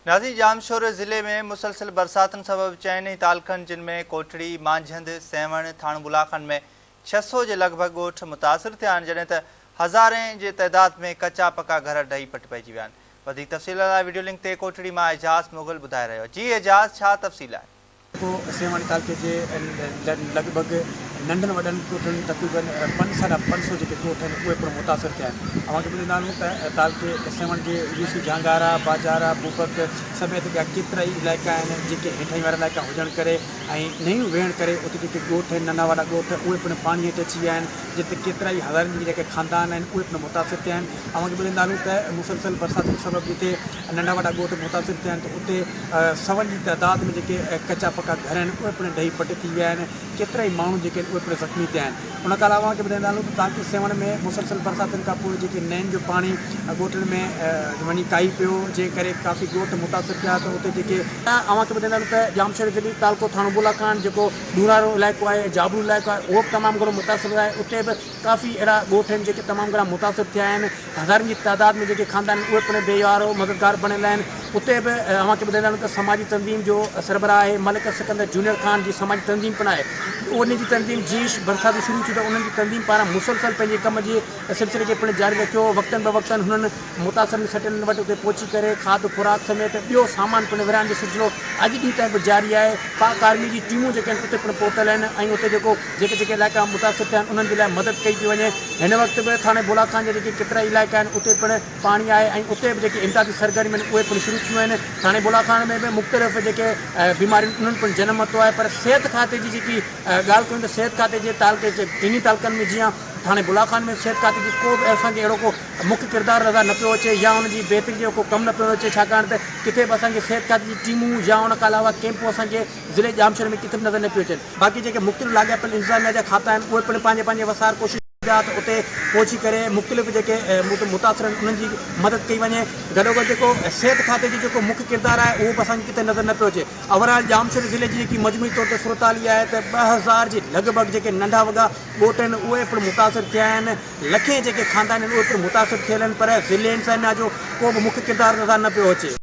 नाज़रीन, जामशोर ज़िले में मुसलसल बरसातन सबब चइनि तालुक़नि जिनमें कोटड़ी, मांझंद, सेवण, थाणबुलाखन में 600 के लगभग ॻोठ मुतासिर थिया आहिनि, जॾहिं त हज़ारें जे तइदाद में कचा पका घर ढही पट पइजी विया आहिनि। वधीक तफ़सील लाइ वीडियो लिंक ते कोटड़ी मां एजाज़ मुग़ल ॿुधाए रहियो। जी एजाज़, छा तफ़सील आहे? सेवण तालुके जे लगभग नंढनि वॾनि ॻोठनि तक़रीबन 500 जेके ॻोठ आहिनि उहे पिणु मुतासिर थिया आहिनि। अवांखे ॿुधाईंदा आहियूं त तालुके सेवण जे यूसी झांगारा, बाजारा, बूबक समेत ॿिया केतिरा ई इलाइक़ा आहिनि जेके हेठाई वारा इलाइक़ा हुजण करे ऐं नयूं वेहण करे उते जेके ॻोठ आहिनि, नंढा वॾा ॻोठ उहे पिणु पाणी हेठि अची विया आहिनि, जिते केतिरा ई हज़ारनि जे जेके ख़ानदान आहिनि उहे पिणु मुतासिर थिया आहिनि। अवांखे ॿुधाईंदा आहियूं त मुसलसल बरसाति सबबु जिते नंढा वॾा ॻोठ मुतासिर थिया आहिनि त उते सवनि जी तइदाद में जेके कचा पका घर आहिनि उहे पिणु ढही पट थी विया आहिनि। केतिरा ई माण्हू जेके उहे पिणु ज़ख़्मी थिया आहिनि। उन खां अलावा खे ॿुधाईंदा आहियूं त ताकि सेवण में मुसलसल बरसातियुनि खां पोइ जेके नैन जो पाणी ॻोठनि में वञी काई पियो, जंहिं करे काफ़ी ॻोठ मुतासिर थिया त उते जेके अवांखे ॿुधाईंदा आहियूं त जामशोर ज़िले तालुको थाणबुलाखान जेको ॾूरारो इलाइक़ो आहे, जाबरू इलाइक़ो आहे, उहो बि तमामु घणो मुतासिर आहे। उते बि काफ़ी अहिड़ा ॻोठ आहिनि जेके तमामु घणा मुतासिर थिया आहिनि। हज़ारनि जी तइदाद में जेके ख़ानदान उहे पिणु बेयारो मददगार बणियल आहिनि। उते बि अवांखे ॿुधाईंदा आहियूं त समाजी तंज़ीम जो सरबराह आहे मलिक सिकंदर जूनियर ख़ान जी समाजी तंज़ीम पिणु आहे। उन जी तंज़ीम जीश बरसाति शुरू थी त उन्हनि जी तंज़ीम पारां मुसलसल पंहिंजे कम जे सिलसिले खे पिणु जारी रखियो। वक़्तनि ब वक़्तनि हुननि मुतासिर सेटनि वटि उते पहुची करे खाद खुराक समेत ॿियो सामान पिणु विरिहाइण जो सिलसिलो अॼु ॾींहं ताईं बि जारी आहे। पाक आर्मी जी टीमूं जेके आहिनि उते पिणु पहुतल आहिनि ऐं उते जेके इलाइक़ा मुतासिर थिया आहिनि उन्हनि जे लाइ मदद कई थी वञे। हिन वक़्तु बि थाणे बुलाखान जे जेके केतिरा इलाइक़ा आहिनि उते पिणु पाणी आहे ऐं उते बि जेके इमदादी सरगर्मियूं आहिनि उहे पिणु शुरू थियूं आहिनि। थाणे बुलाखान में बि मुख़्तलिफ़ जेके बीमारियूं उन्हनि पिणु जनम वरितो आहे, पर सिहत खाते जी जेकी ॻाल्हि कयूं त सिहत खाते जे तालुके जे ॿिन्ही तालुकनि में जीअं थाणे बुलाखान में सिहत खाते जी को बि असांखे अहिड़ो को मुख्य किरदारु नज़र न पियो अचे या हुनजी बहितरी जो को कमु न पियो अचे, छाकाणि त किथे बि असांखे सिहत खाते जी टीमूं या उन खां अलावा कैंपूं असांखे ज़िले जामशोर में किथे बि नज़र न पियो अचनि। बाक़ी जेके मुख़्तलिफ़ लाॻापियल इंतिज़ामिया जा खाता आहिनि उहे पिणु पंहिंजे वसार कोशिशि त उते पहुची करे मुख़्तलिफ़ जेके मुतासिर आहिनि उन्हनि जी मदद कई वञे। गॾोगॾु जेको सिहत खाते जो जेको मुख्य किरदारु आहे उहो बि असांखे किथे नज़र न पियो अचे। ओवरऑल जामशोर ज़िले जी जेकी मजमूई तौर ते सूरत हाल आहे त 2000 जे लॻभॻि जेके नंढा वॻा ॻोठ आहिनि उहे पिणु मुतासिर थिया आहिनि। लखे जेके ख़ानदान आहिनि उहे पिणु मुतासिर थियल आहिनि, पर ज़िले जो को बि मुख्य किरदारु नज़र न पियो अचे।